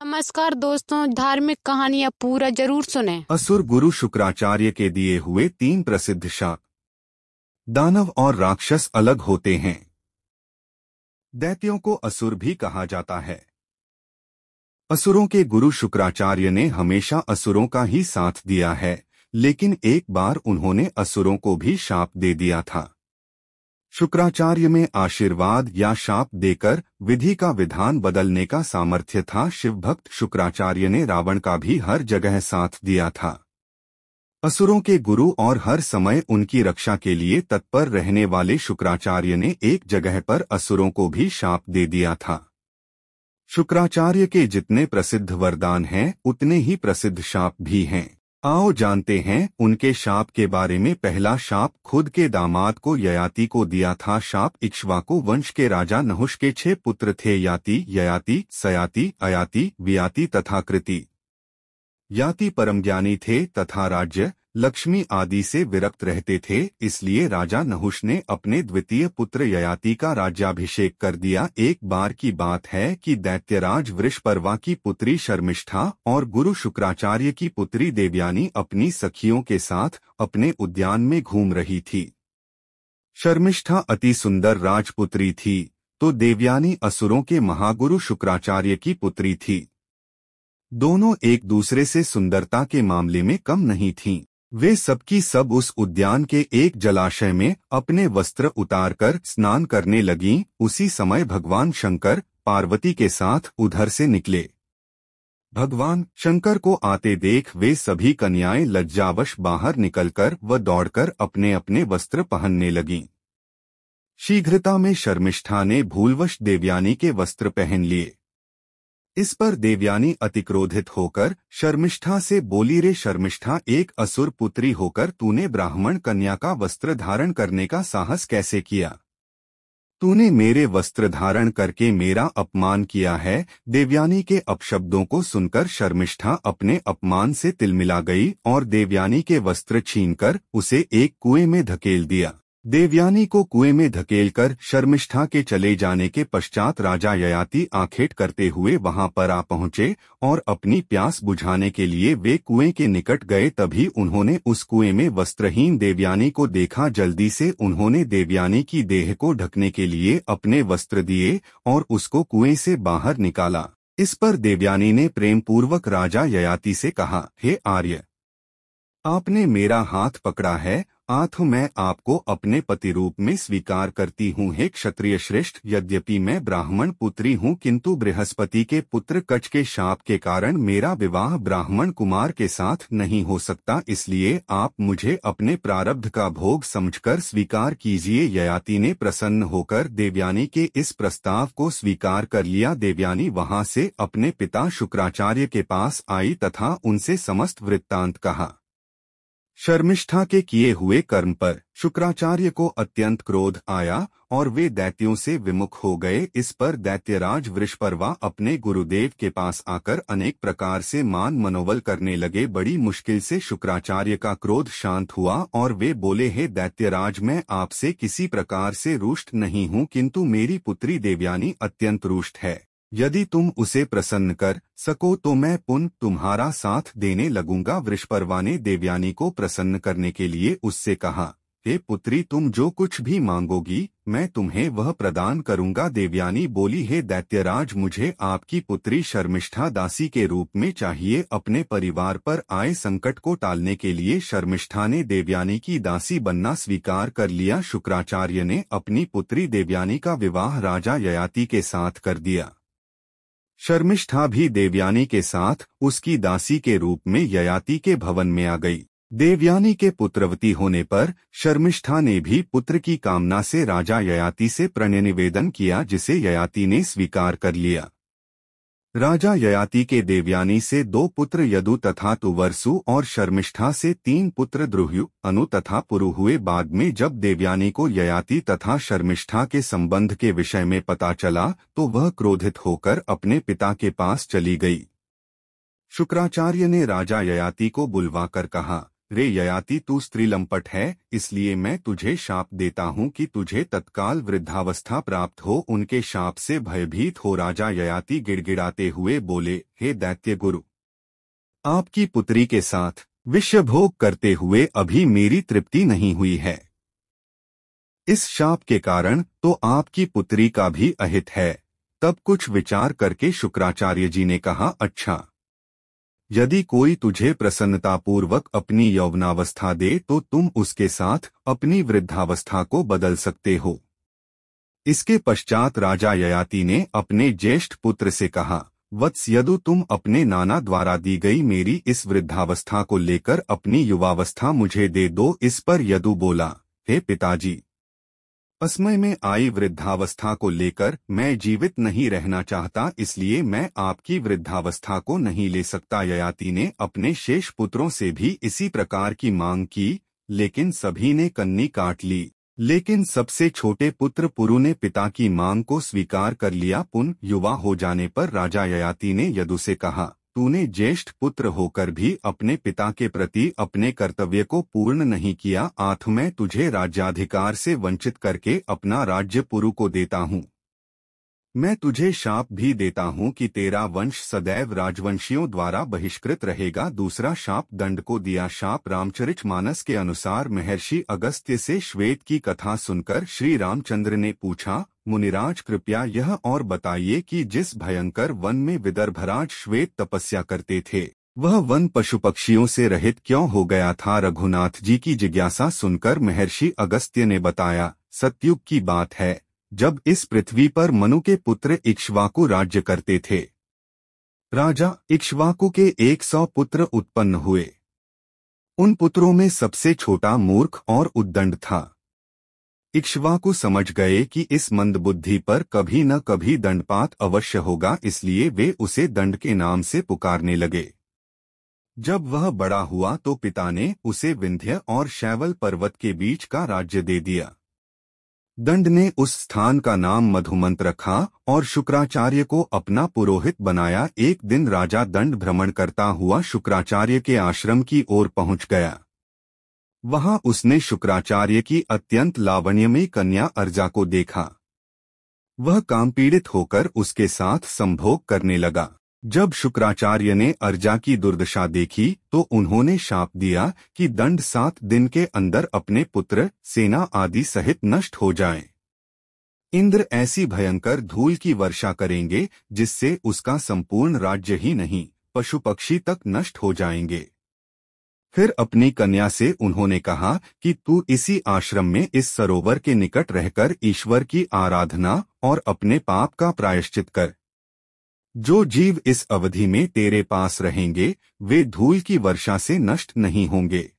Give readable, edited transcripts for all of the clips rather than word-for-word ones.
नमस्कार दोस्तों, धार्मिक कहानियाँ पूरा जरूर सुने। असुर गुरु शुक्राचार्य के दिए हुए 3 प्रसिद्ध शाप। दानव और राक्षस अलग होते हैं। दैत्यों को असुर भी कहा जाता है। असुरों के गुरु शुक्राचार्य ने हमेशा असुरों का ही साथ दिया है, लेकिन एक बार उन्होंने असुरों को भी शाप दे दिया था। शुक्राचार्य में आशीर्वाद या शाप देकर विधि का विधान बदलने का सामर्थ्य था। शिवभक्त शुक्राचार्य ने रावण का भी हर जगह साथ दिया था। असुरों के गुरु और हर समय उनकी रक्षा के लिए तत्पर रहने वाले शुक्राचार्य ने एक जगह पर असुरों को भी शाप दे दिया था। शुक्राचार्य के जितने प्रसिद्ध वरदान हैं, उतने ही प्रसिद्ध शाप भी हैं। आओ जानते हैं उनके शाप के बारे में। पहला शाप खुद के दामाद को ययाति को दिया था। शाप इक्ष्वाकु वंश के राजा नहुष के 6 पुत्र थे, याति, ययाति, सयाति, अयाति, वियाति तथा कृति। याति परमज्ञानी थे तथा राज्य, लक्ष्मी आदि से विरक्त रहते थे, इसलिए राजा नहुष ने अपने द्वितीय पुत्र ययाति का राज्याभिषेक कर दिया। एक बार की बात है कि दैत्यराज वृषपर्वा की पुत्री शर्मिष्ठा और गुरु शुक्राचार्य की पुत्री देवयानी अपनी सखियों के साथ अपने उद्यान में घूम रही थी। शर्मिष्ठा अति सुंदर राजपुत्री थी, तो देवयानी असुरों के महागुरु शुक्राचार्य की पुत्री थी। दोनों एक दूसरे से सुंदरता के मामले में कम नहीं थीं। वे सबकी सब उस उद्यान के एक जलाशय में अपने वस्त्र उतारकर स्नान करने लगीं। उसी समय भगवान शंकर पार्वती के साथ उधर से निकले। भगवान शंकर को आते देख वे सभी कन्याएं लज्जावश बाहर निकलकर व दौड़कर अपने अपने वस्त्र पहनने लगीं। शीघ्रता में शर्मिष्ठा ने भूलवश देवयानी के वस्त्र पहन लिए। इस पर देवयानी अतिक्रोधित होकर शर्मिष्ठा से बोली, रे शर्मिष्ठा, एक असुर पुत्री होकर तूने ब्राह्मण कन्या का वस्त्र धारण करने का साहस कैसे किया? तूने मेरे वस्त्र धारण करके मेरा अपमान किया है। देवयानी के अपशब्दों को सुनकर शर्मिष्ठा अपने अपमान से तिलमिला गई और देवयानी के वस्त्र छीनकर उसे एक कुएं में धकेल दिया। देवयानी को कुएं में धकेलकर शर्मिष्ठा के चले जाने के पश्चात राजा ययाति आखेट करते हुए वहां पर आ पहुंचे और अपनी प्यास बुझाने के लिए वे कुएं के निकट गए। तभी उन्होंने उस कुएं में वस्त्रहीन देवयानी को देखा। जल्दी से उन्होंने देवयानी की देह को ढकने के लिए अपने वस्त्र दिए और उसको कुएं से बाहर निकाला। इस पर देवयानी ने प्रेम पूर्वक राजा ययाति से कहा, हे आर्य, आपने मेरा हाथ पकड़ा है, आथ मैं आपको अपने पति रूप में स्वीकार करती हूँ। हे क्षत्रिय श्रेष्ठ, यद्यपि मैं ब्राह्मण पुत्री हूँ, किंतु बृहस्पति के पुत्र कच के शाप के कारण मेरा विवाह ब्राह्मण कुमार के साथ नहीं हो सकता, इसलिए आप मुझे अपने प्रारब्ध का भोग समझकर स्वीकार कीजिए। ययाति ने प्रसन्न होकर देवयानी के इस प्रस्ताव को स्वीकार कर लिया। देवयानी वहां से अपने पिता शुक्राचार्य के पास आई तथा उनसे समस्त वृत्तांत कहा। शर्मिष्ठा के किए हुए कर्म पर शुक्राचार्य को अत्यंत क्रोध आया और वे दैत्यों से विमुख हो गए। इस पर दैत्यराज वृषपर्वा अपने गुरुदेव के पास आकर अनेक प्रकार से मान मनोबल करने लगे। बड़ी मुश्किल से शुक्राचार्य का क्रोध शांत हुआ और वे बोले, हे दैत्यराज, मैं आपसे किसी प्रकार से रुष्ट नहीं हूँ, किंतु मेरी पुत्री देवयानी अत्यंत रुष्ट है। यदि तुम उसे प्रसन्न कर सको तो मैं पुनः तुम्हारा साथ देने लगूंगा। वृषपर्वा ने देवयानी को प्रसन्न करने के लिए उससे कहा, हे पुत्री, तुम जो कुछ भी मांगोगी मैं तुम्हें वह प्रदान करूंगा। देवयानी बोली, हे दैत्यराज, मुझे आपकी पुत्री शर्मिष्ठा दासी के रूप में चाहिए। अपने परिवार पर आए संकट को टालने के लिए शर्मिष्ठा ने देवयानी की दासी बनना स्वीकार कर लिया। शुक्राचार्य ने अपनी पुत्री देवयानी का विवाह राजा ययाति के साथ कर दिया। शर्मिष्ठा भी देवयानी के साथ उसकी दासी के रूप में ययाति के भवन में आ गई। देवयानी के पुत्रवती होने पर शर्मिष्ठा ने भी पुत्र की कामना से राजा ययाति से प्रणय निवेदन किया, जिसे ययाति ने स्वीकार कर लिया। राजा ययाति के देवयानी से 2 पुत्र यदु तथा तुवर्सु और शर्मिष्ठा से 3 पुत्र द्रुह्यु, अनु तथा पुरु हुए। बाद में जब देवयानी को ययाति तथा शर्मिष्ठा के संबंध के विषय में पता चला तो वह क्रोधित होकर अपने पिता के पास चली गई। शुक्राचार्य ने राजा ययाति को बुलवाकर कहा, रे ययाति, तू स्त्रीलंपट है, इसलिए मैं तुझे शाप देता हूँ कि तुझे तत्काल वृद्धावस्था प्राप्त हो। उनके शाप से भयभीत हो राजा ययाति गिड़गिड़ाते हुए बोले, हे दैत्य गुरु, आपकी पुत्री के साथ विषभोग करते हुए अभी मेरी तृप्ति नहीं हुई है। इस शाप के कारण तो आपकी पुत्री का भी अहित है। तब कुछ विचार करके शुक्राचार्य जी ने कहा, अच्छा, यदि कोई तुझे प्रसन्नतापूर्वक अपनी यौवनावस्था दे तो तुम उसके साथ अपनी वृद्धावस्था को बदल सकते हो। इसके पश्चात राजा ययाति ने अपने ज्येष्ठ पुत्र से कहा, वत्स यदु, तुम अपने नाना द्वारा दी गई मेरी इस वृद्धावस्था को लेकर अपनी युवावस्था मुझे दे दो। इस पर यदु बोला, हे पिताजी, असमय में आई वृद्धावस्था को लेकर मैं जीवित नहीं रहना चाहता, इसलिए मैं आपकी वृद्धावस्था को नहीं ले सकता। ययाति ने अपने शेष पुत्रों से भी इसी प्रकार की मांग की, लेकिन सभी ने कन्नी काट ली। लेकिन सबसे छोटे पुत्र पुरु ने पिता की मांग को स्वीकार कर लिया। पुन युवा हो जाने पर राजा ययाति ने यदु से कहा, तूने ज्येष्ठ पुत्र होकर भी अपने पिता के प्रति अपने कर्तव्य को पूर्ण नहीं किया। आठ, मैं तुझे राज्याधिकार से वंचित करके अपना राज्य पुरु को देता हूँ। मैं तुझे शाप भी देता हूँ कि तेरा वंश सदैव राजवंशियों द्वारा बहिष्कृत रहेगा। दूसरा शाप दंड को दिया। शाप रामचरितमानस के अनुसार महर्षि अगस्त्य से श्वेत की कथा सुनकर श्री रामचंद्र ने पूछा, मुनिराज, कृपया यह और बताइए कि जिस भयंकर वन में विदर्भराज श्वेत तपस्या करते थे, वह वन पशु पक्षियों से रहित क्यों हो गया था? रघुनाथ जी की जिज्ञासा सुनकर महर्षि अगस्त्य ने बताया, सतयुग की बात है, जब इस पृथ्वी पर मनु के पुत्र इक्ष्वाकु राज्य करते थे। राजा इक्ष्वाकु के 100 पुत्र उत्पन्न हुए। उन पुत्रों में सबसे छोटा मूर्ख और उद्दंड था। इक्ष्वाकु समझ गए कि इस मंदबुद्धि पर कभी न कभी दंडपात अवश्य होगा, इसलिए वे उसे दंड के नाम से पुकारने लगे। जब वह बड़ा हुआ तो पिता ने उसे विंध्य और शैवल पर्वत के बीच का राज्य दे दिया। दंड ने उस स्थान का नाम मधुमंत रखा और शुक्राचार्य को अपना पुरोहित बनाया। एक दिन राजा दंड भ्रमण करता हुआ शुक्राचार्य के आश्रम की ओर पहुंच गया। वहां उसने शुक्राचार्य की अत्यंत लावण्यमयी कन्या अर्जा को देखा। वह कामपीड़ित होकर उसके साथ संभोग करने लगा। जब शुक्राचार्य ने अर्जा की दुर्दशा देखी तो उन्होंने शाप दिया कि दंड 7 दिन के अंदर अपने पुत्र, सेना आदि सहित नष्ट हो जाए। इंद्र ऐसी भयंकर धूल की वर्षा करेंगे जिससे उसका संपूर्ण राज्य ही नहीं, पशु पक्षी तक नष्ट हो जाएंगे। फिर अपनी कन्या से उन्होंने कहा कि तू इसी आश्रम में इस सरोवर के निकट रहकर ईश्वर की आराधना और अपने पाप का प्रायश्चित कर। जो जीव इस अवधि में तेरे पास रहेंगे वे धूल की वर्षा से नष्ट नहीं होंगे।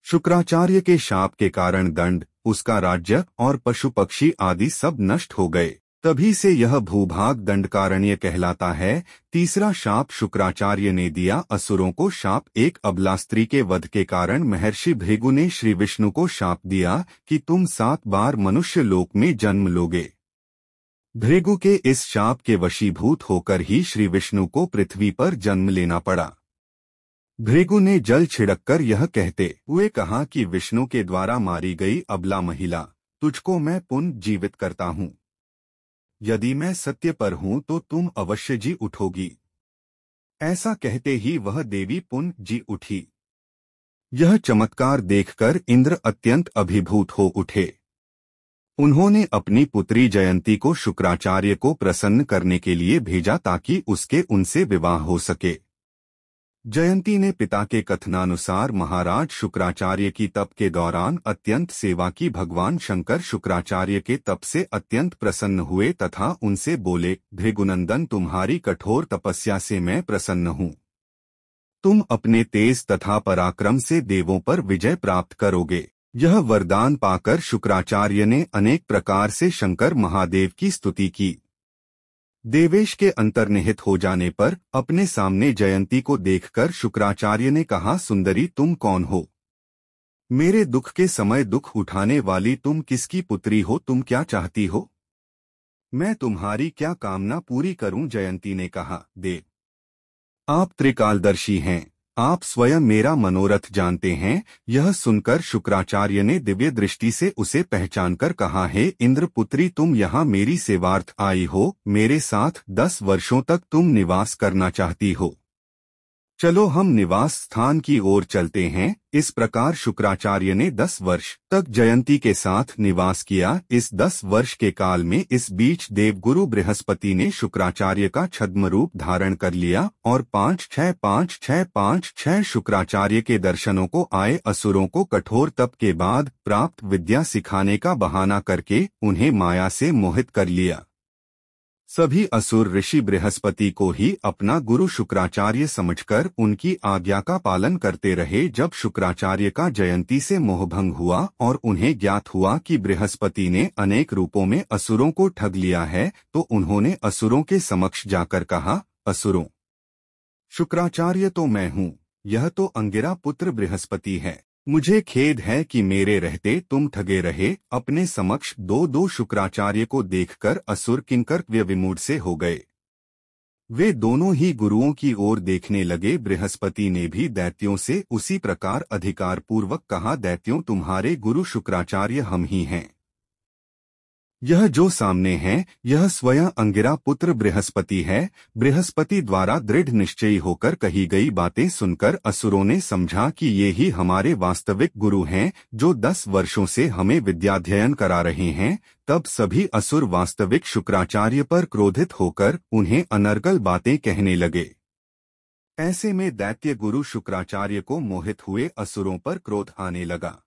शुक्राचार्य के शाप के कारण दंड, उसका राज्य और पशु पक्षी आदि सब नष्ट हो गए। तभी से यह भूभाग दंडकारण्य कहलाता है। तीसरा शाप शुक्राचार्य ने दिया असुरों को शाप। एक अबला स्त्री के वध के कारण महर्षि भृगु ने श्री विष्णु को शाप दिया कि तुम 7 बार मनुष्य लोक में जन्म लोगे। भृगु के इस शाप के वशीभूत होकर ही श्री विष्णु को पृथ्वी पर जन्म लेना पड़ा। भृगु ने जल छिड़ककर यह कहते हुए कहा कि विष्णु के द्वारा मारी गई अबला महिला, तुझको मैं पुनः जीवित करता हूँ। यदि मैं सत्य पर हूँ तो तुम अवश्य जी उठोगी। ऐसा कहते ही वह देवी पुनः जी उठी। यह चमत्कार देखकर इंद्र अत्यंत अभिभूत हो उठे। उन्होंने अपनी पुत्री जयंती को शुक्राचार्य को प्रसन्न करने के लिए भेजा ताकि उसके उनसे विवाह हो सके। जयंती ने पिता के कथनानुसार महाराज शुक्राचार्य की तप के दौरान अत्यंत सेवा की। भगवान शंकर शुक्राचार्य के तप से अत्यंत प्रसन्न हुए तथा उनसे बोले, भृगुनंदन, तुम्हारी कठोर तपस्या से मैं प्रसन्न हूँ। तुम अपने तेज तथा पराक्रम से देवों पर विजय प्राप्त करोगे। यह वरदान पाकर शुक्राचार्य ने अनेक प्रकार से शंकर महादेव की स्तुति की। देवेश के अंतर्निहित हो जाने पर अपने सामने जयंती को देखकर शुक्राचार्य ने कहा, सुंदरी, तुम कौन हो? मेरे दुख के समय दुख उठाने वाली तुम किसकी पुत्री हो? तुम क्या चाहती हो? मैं तुम्हारी क्या कामना पूरी करूं? जयंती ने कहा, देव, आप त्रिकालदर्शी हैं, आप स्वयं मेरा मनोरथ जानते हैं। यह सुनकर शुक्राचार्य ने दिव्य दृष्टि से उसे पहचानकर कहा, हे इंद्रपुत्री, तुम यहाँ मेरी सेवार्थ आई हो। मेरे साथ 10 वर्षों तक तुम निवास करना चाहती हो। चलो हम निवास स्थान की ओर चलते हैं। इस प्रकार शुक्राचार्य ने 10 वर्ष तक जयंती के साथ निवास किया। इस 10 वर्ष के काल में इस बीच देवगुरु बृहस्पति ने शुक्राचार्य का छद्म रूप धारण कर लिया और 5-6 शुक्राचार्य के दर्शनों को आए असुरों को कठोर तप के बाद प्राप्त विद्या सिखाने का बहाना करके उन्हें माया से मोहित कर लिया। सभी असुर ऋषि बृहस्पति को ही अपना गुरु शुक्राचार्य समझकर उनकी आज्ञा का पालन करते रहे। जब शुक्राचार्य का जयंती से मोहभंग हुआ और उन्हें ज्ञात हुआ कि बृहस्पति ने अनेक रूपों में असुरों को ठग लिया है, तो उन्होंने असुरों के समक्ष जाकर कहा, असुरों, शुक्राचार्य तो मैं हूँ, यह तो अंगिरा पुत्र बृहस्पति है। मुझे खेद है कि मेरे रहते तुम ठगे रहे। अपने समक्ष दो शुक्राचार्य को देखकर असुर किंकर विमूढ़ से हो गए। वे दोनों ही गुरुओं की ओर देखने लगे। बृहस्पति ने भी दैत्यों से उसी प्रकार अधिकारपूर्वक कहा, दैत्यों, तुम्हारे गुरु शुक्राचार्य हम ही हैं। यह जो सामने है यह स्वयं अंगिरा पुत्र बृहस्पति है। बृहस्पति द्वारा दृढ़ निश्चयी होकर कही गई बातें सुनकर असुरों ने समझा कि ये ही हमारे वास्तविक गुरु हैं, जो 10 वर्षों से हमें विद्याध्ययन करा रहे हैं। तब सभी असुर वास्तविक शुक्राचार्य पर क्रोधित होकर उन्हें अनर्गल बातें कहने लगे। ऐसे में दैत्य गुरु शुक्राचार्य को मोहित हुए असुरों पर क्रोध आने लगा।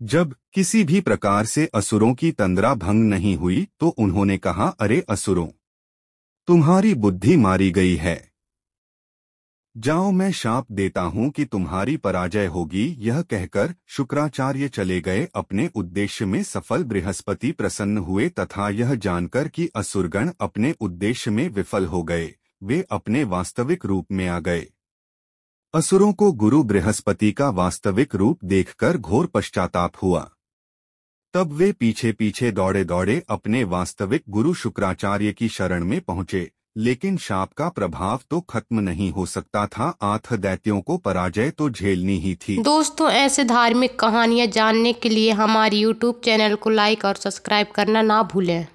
जब किसी भी प्रकार से असुरों की तंद्रा भंग नहीं हुई तो उन्होंने कहा, अरे असुरों, तुम्हारी बुद्धि मारी गई है। जाओ, मैं शाप देता हूँ कि तुम्हारी पराजय होगी। यह कहकर शुक्राचार्य चले गए। अपने उद्देश्य में सफल बृहस्पति प्रसन्न हुए तथा यह जानकर कि असुरगण अपने उद्देश्य में विफल हो गए, वे अपने वास्तविक रूप में आ गए। असुरों को गुरु बृहस्पति का वास्तविक रूप देखकर घोर पश्चाताप हुआ। तब वे पीछे पीछे दौड़े दौड़े अपने वास्तविक गुरु शुक्राचार्य की शरण में पहुंचे। लेकिन शाप का प्रभाव तो खत्म नहीं हो सकता था। 8 दैत्यों को पराजय तो झेलनी ही थी। दोस्तों, ऐसे धार्मिक कहानियाँ जानने के लिए हमारे YouTube चैनल को लाइक और सब्सक्राइब करना ना भूलें।